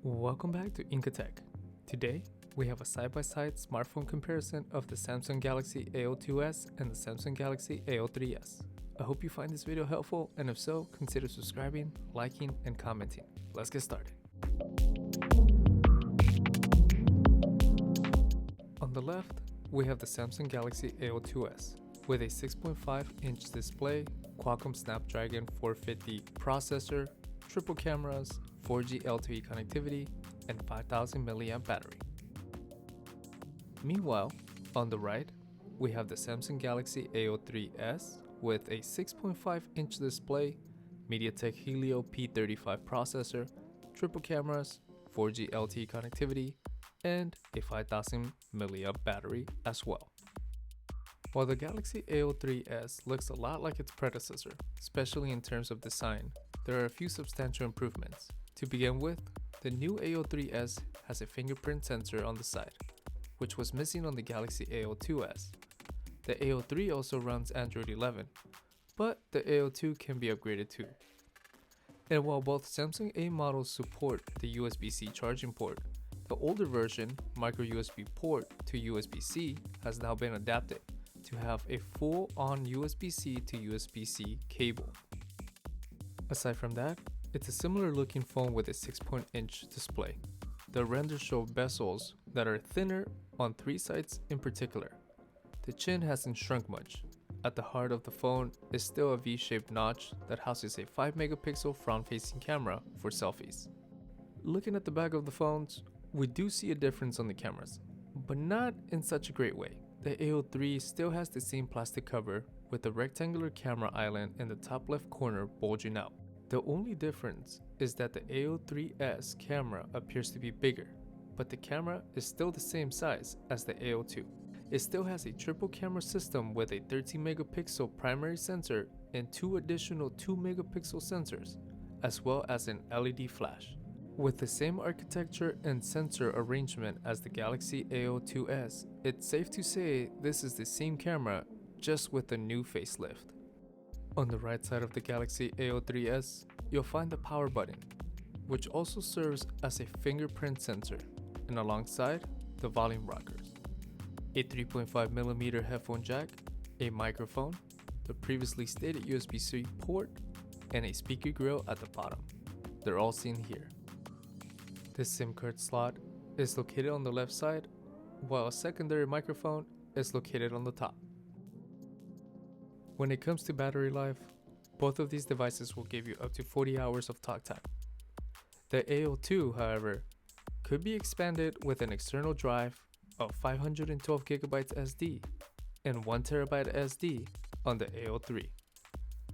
Welcome back to Incatech. Today, we have a side-by-side smartphone comparison of the Samsung Galaxy A02s and the Samsung Galaxy A03s. I hope you find this video helpful, and if so, consider subscribing, liking, and commenting. Let's get started. On the left, we have the Samsung Galaxy A02s with a 6.5-inch display, Qualcomm Snapdragon 450 processor, triple cameras, 4G LTE connectivity, and 5000 mAh battery. Meanwhile, on the right, we have the Samsung Galaxy A03s with a 6.5-inch display, MediaTek Helio P35 processor, triple cameras, 4G LTE connectivity, and a 5000 mAh battery as well. While the Galaxy A03s looks a lot like its predecessor, especially in terms of design, there are a few substantial improvements. To begin with, the new A03s has a fingerprint sensor on the side, which was missing on the Galaxy A02s. The A03 also runs Android 11, but the A02 can be upgraded too. And while both Samsung A models support the USB-C charging port, the older version, micro USB port to USB-C, has now been adapted to have a full-on USB-C to USB-C cable. Aside from that, it's a similar looking phone with a 6-inch display. The renders show bezels that are thinner on three sides in particular. The chin hasn't shrunk much. At the heart of the phone is still a V-shaped notch that houses a 5-megapixel front-facing camera for selfies. Looking at the back of the phones, we do see a difference on the cameras, but not in such a great way. The A03 still has the same plastic cover with the rectangular camera island in the top left corner bulging out. The only difference is that the A03s camera appears to be bigger, but the camera is still the same size as the A02. It still has a triple camera system with a 13-megapixel primary sensor and two additional 2-megapixel sensors, as well as an LED flash. With the same architecture and sensor arrangement as the Galaxy A02s, it's safe to say this is the same camera, just with a new facelift. On the right side of the Galaxy A03s, you'll find the power button, which also serves as a fingerprint sensor, and alongside, the volume rockers. A 3.5mm headphone jack, a microphone, the previously stated USB-C port, and a speaker grill at the bottom. They're all seen here. This SIM card slot is located on the left side, while a secondary microphone is located on the top. When it comes to battery life, both of these devices will give you up to 40 hours of talk time. The A02, however, could be expanded with an external drive of 512GB SD and 1TB SD on the A03.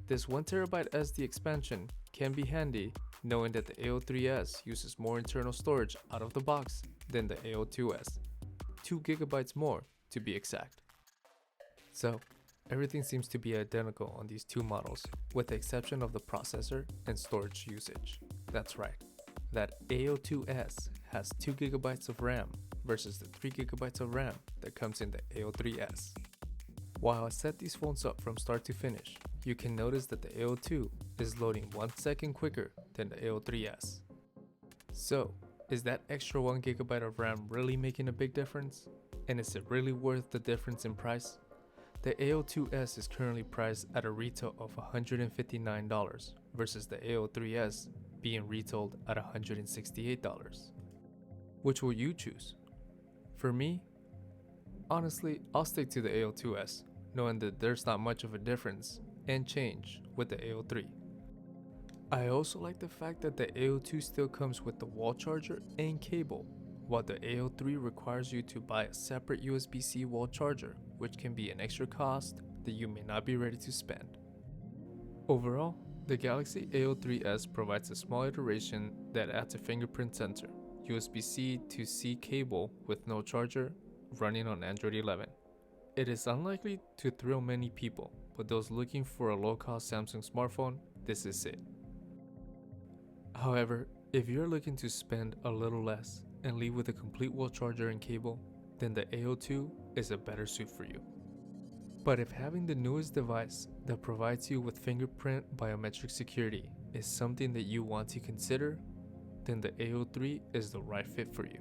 This 1TB SD expansion can be handy knowing that the A03s uses more internal storage out of the box than the A02s, 2GB more to be exact. So, everything seems to be identical on these two models, with the exception of the processor and storage usage. That's right, that A02s has 2GB of RAM versus the 3GB of RAM that comes in the A03s. While I set these phones up from start to finish, you can notice that the A02 is loading 1 second quicker than the A03s. So, is that extra 1GB of RAM really making a big difference? And is it really worth the difference in price? The A02s is currently priced at a retail of $159 versus the A03s being retailed at $168. Which will you choose? For me, honestly, I'll stick to the A02s, knowing that there's not much of a difference and change with the A03. I also like the fact that the A02 still comes with the wall charger and cable, while the A03 requires you to buy a separate USB-C wall charger, which can be an extra cost that you may not be ready to spend. Overall, the Galaxy A03s provides a small iteration that adds a fingerprint sensor, USB-C to C cable with no charger, running on Android 11. It is unlikely to thrill many people, but those looking for a low-cost Samsung smartphone, this is it. However, if you're looking to spend a little less and leave with a complete wall charger and cable, then the A02 is a better suit for you. But if having the newest device that provides you with fingerprint biometric security is something that you want to consider, then the A03 is the right fit for you.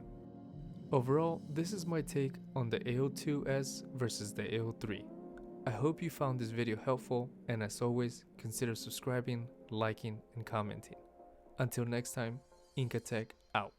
Overall, this is my take on the A02s versus the A03. I hope you found this video helpful, and as always, consider subscribing, liking, and commenting. Until next time, Inca Tech out.